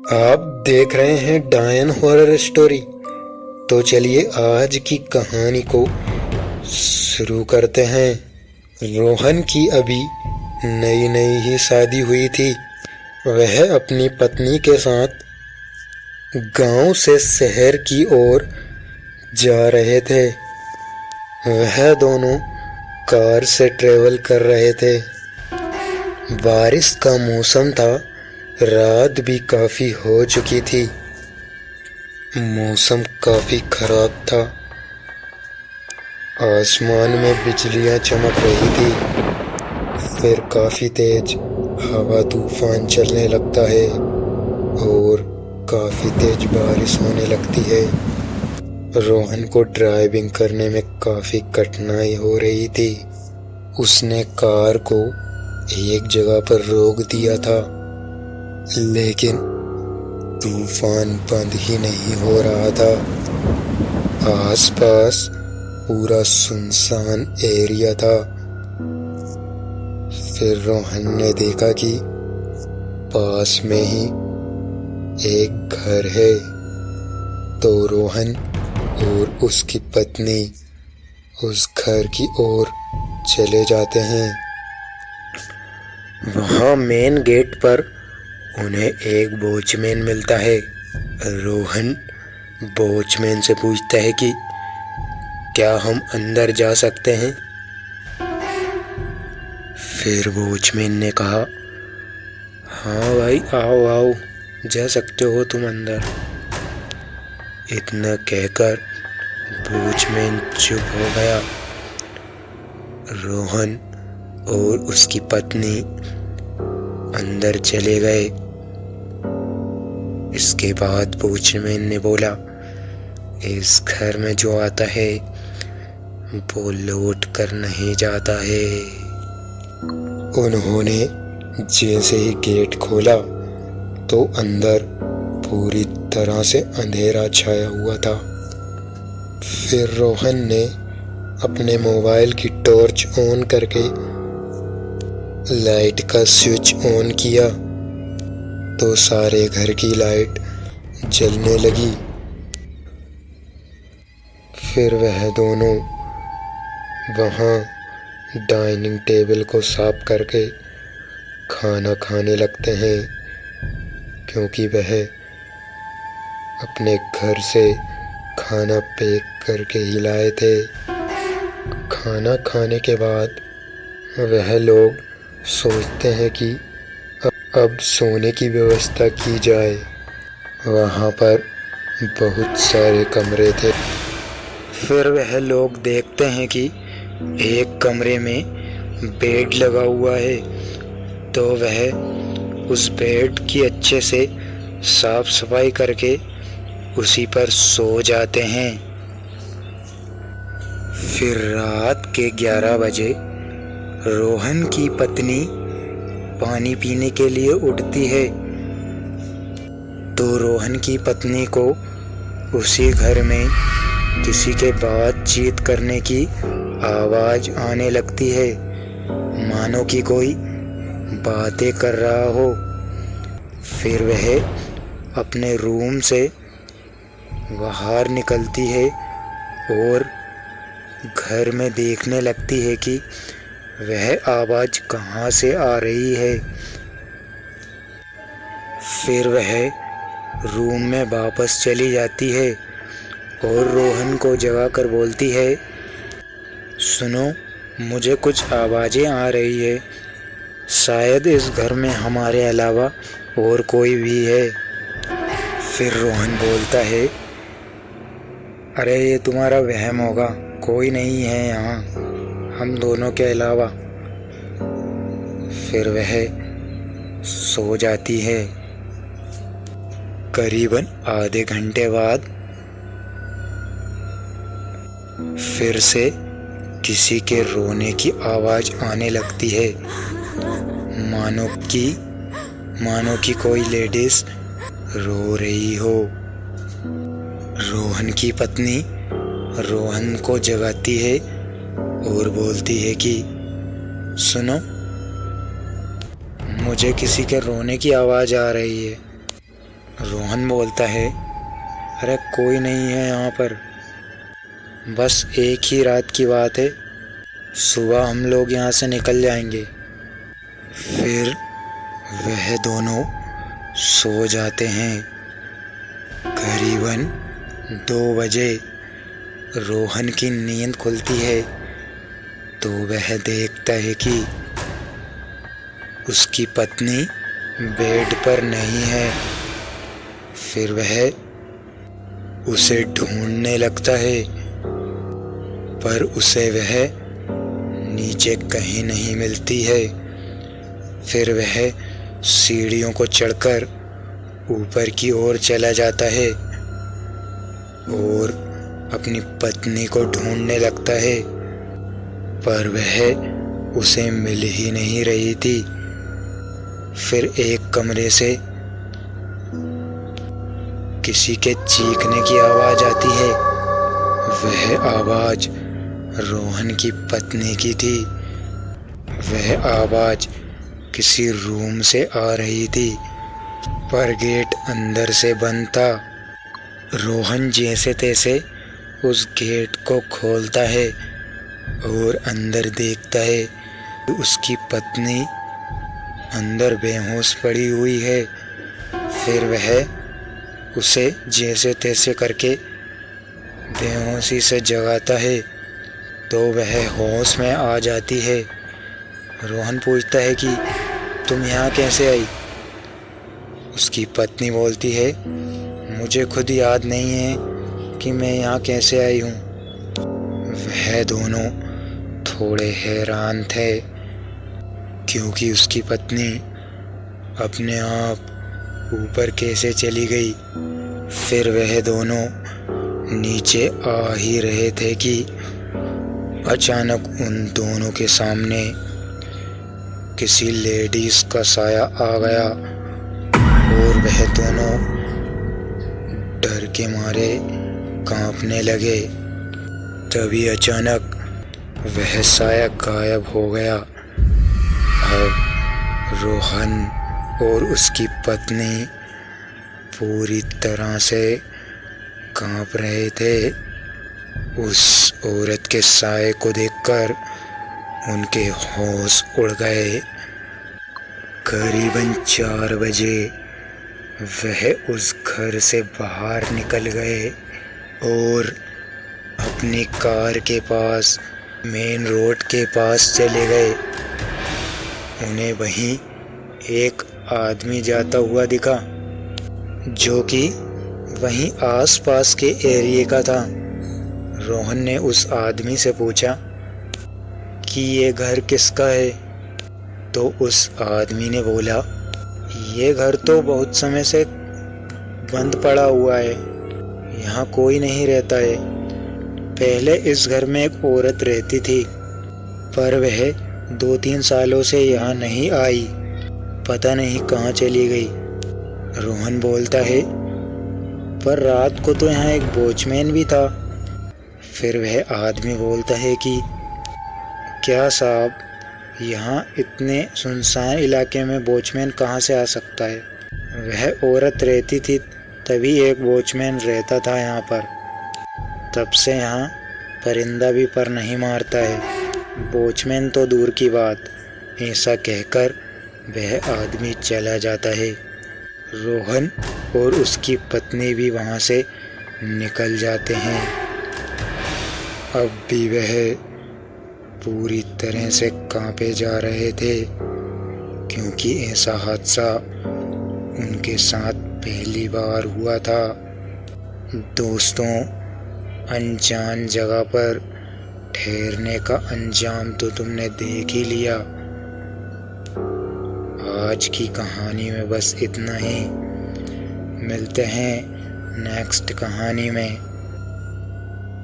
आप देख रहे हैं डायन हॉरर स्टोरी। तो चलिए आज की कहानी को शुरू करते हैं। रोहन की अभी नई नई ही शादी हुई थी। वह अपनी पत्नी के साथ गांव से शहर की ओर जा रहे थे। वह दोनों कार से ट्रेवल कर रहे थे। बारिश का मौसम था। रात भी काफी हो चुकी थी। मौसम काफी खराब था। आसमान में बिजलियां चमक रही थी। फिर काफी तेज हवा तूफान चलने लगता है और काफी तेज बारिश होने लगती है। रोहन को ड्राइविंग करने में काफी कठिनाई हो रही थी। उसने कार को एक जगह पर रोक दिया था, लेकिन तूफान बंद ही नहीं हो रहा था। आसपास पूरा सुनसान एरिया था। फिर रोहन ने देखा कि पास में ही एक घर है। तो रोहन और उसकी पत्नी उस घर की ओर चले जाते हैं। वहाँ मेन गेट पर उन्हें एक वॉचमैन मिलता है। रोहन वॉचमैन से पूछता है कि क्या हम अंदर जा सकते हैं। फिर वॉचमैन ने कहा, हाँ भाई, आओ आओ, जा सकते हो तुम अंदर। इतना कहकर वॉचमैन चुप हो गया। रोहन और उसकी पत्नी अंदर चले गए। इसके बाद वॉचमैन ने बोला, इस घर में जो आता है वो लौट कर नहीं जाता है। उन्होंने जैसे ही गेट खोला तो अंदर पूरी तरह से अंधेरा छाया हुआ था। फिर रोहन ने अपने मोबाइल की टॉर्च ऑन करके लाइट का स्विच ऑन किया तो सारे घर की लाइट जलने लगी। फिर वह दोनों वहाँ डाइनिंग टेबल को साफ करके खाना खाने लगते हैं, क्योंकि वह अपने घर से खाना पैक करके ही लाए थे। खाना खाने के बाद वह लोग सोचते हैं कि अब सोने की व्यवस्था की जाए। वहाँ पर बहुत सारे कमरे थे। फिर वह लोग देखते हैं कि एक कमरे में बेड लगा हुआ है। तो वह उस बेड की अच्छे से साफ सफाई करके उसी पर सो जाते हैं। फिर रात के 11 बजे रोहन की पत्नी पानी पीने के लिए उठती है। तो रोहन की पत्नी को उसी घर में किसी के बातचीत करने की आवाज आने लगती है, मानो कि कोई बातें कर रहा हो। फिर वह अपने रूम से बाहर निकलती है और घर में देखने लगती है कि वह आवाज कहाँ से आ रही है। फिर वह रूम में वापस चली जाती है और रोहन को जगा कर बोलती है, सुनो, मुझे कुछ आवाज़ें आ रही है। शायद इस घर में हमारे अलावा और कोई भी है। फिर रोहन बोलता है, अरे ये तुम्हारा वहम होगा, कोई नहीं है यहाँ हम दोनों के अलावा। फिर वह सो जाती है। करीबन आधे घंटे बाद फिर से किसी के रोने की आवाज आने लगती है, मानो कि कोई लेडीज रो रही हो। रोहन की पत्नी रोहन को जगाती है और बोलती है कि सुनो, मुझे किसी के रोने की आवाज आ रही है। रोहन बोलता है, अरे कोई नहीं है यहाँ पर, बस एक ही रात की बात है, सुबह हम लोग यहाँ से निकल जाएंगे। फिर वह दोनों सो जाते हैं। करीबन 2 बजे रोहन की नींद खुलती है तो वह देखता है कि उसकी पत्नी बेड पर नहीं है। फिर वह उसे ढूंढने लगता है, पर उसे वह नीचे कहीं नहीं मिलती है। फिर वह सीढ़ियों को चढ़कर ऊपर की ओर चला जाता है और अपनी पत्नी को ढूंढने लगता है, पर वह उसे मिल ही नहीं रही थी। फिर एक कमरे से किसी के चीखने की आवाज आती है। वह आवाज रोहन की पत्नी की थी। वह आवाज किसी रूम से आ रही थी, पर गेट अंदर से बंद था। रोहन जैसे तैसे उस गेट को खोलता है और अंदर देखता है कि उसकी पत्नी अंदर बेहोश पड़ी हुई है। फिर वह उसे जैसे तैसे करके बेहोशी से जगाता है तो वह होश में आ जाती है। रोहन पूछता है कि तुम यहाँ कैसे आई? उसकी पत्नी बोलती है, मुझे खुद याद नहीं है कि मैं यहाँ कैसे आई हूँ। वह दोनों थोड़े हैरान थे क्योंकि उसकी पत्नी अपने आप ऊपर कैसे चली गई। फिर वह दोनों नीचे आ ही रहे थे कि अचानक उन दोनों के सामने किसी लेडीज का साया आ गया और वह दोनों डर के मारे कांपने लगे। तभी अचानक वह साया गायब हो गया। अब रोहन और उसकी पत्नी पूरी तरह से कांप रहे थे। उस औरत के साए को देखकर उनके होश उड़ गए। करीबन 4 बजे वह उस घर से बाहर निकल गए और अपनी कार के पास मेन रोड के पास चले गए। उन्हें वहीं एक आदमी जाता हुआ दिखा जो कि वहीं आसपास के एरिया का था। रोहन ने उस आदमी से पूछा कि ये घर किसका है? तो उस आदमी ने बोला, ये घर तो बहुत समय से बंद पड़ा हुआ है, यहाँ कोई नहीं रहता है। पहले इस घर में एक औरत रहती थी, पर वह 2-3 सालों से यहाँ नहीं आई, पता नहीं कहाँ चली गई। रोहन बोलता है, पर रात को तो यहाँ एक वॉचमैन भी था। फिर वह आदमी बोलता है कि क्या साहब, यहाँ इतने सुनसान इलाके में वॉचमैन कहाँ से आ सकता है? वह औरत रहती थी तभी एक वॉचमैन रहता था यहाँ पर। तब से यहाँ परिंदा भी पर नहीं मारता है, वॉचमैन तो दूर की बात। ऐसा कहकर वह आदमी चला जाता है। रोहन और उसकी पत्नी भी वहाँ से निकल जाते हैं। अब भी वह पूरी तरह से कांपे जा रहे थे क्योंकि ऐसा हादसा उनके साथ पहली बार हुआ था। दोस्तों, अनजान जगह पर ठहरने का अंजाम तो तुमने देख ही लिया। आज की कहानी में बस इतना ही। मिलते हैं नेक्स्ट कहानी में।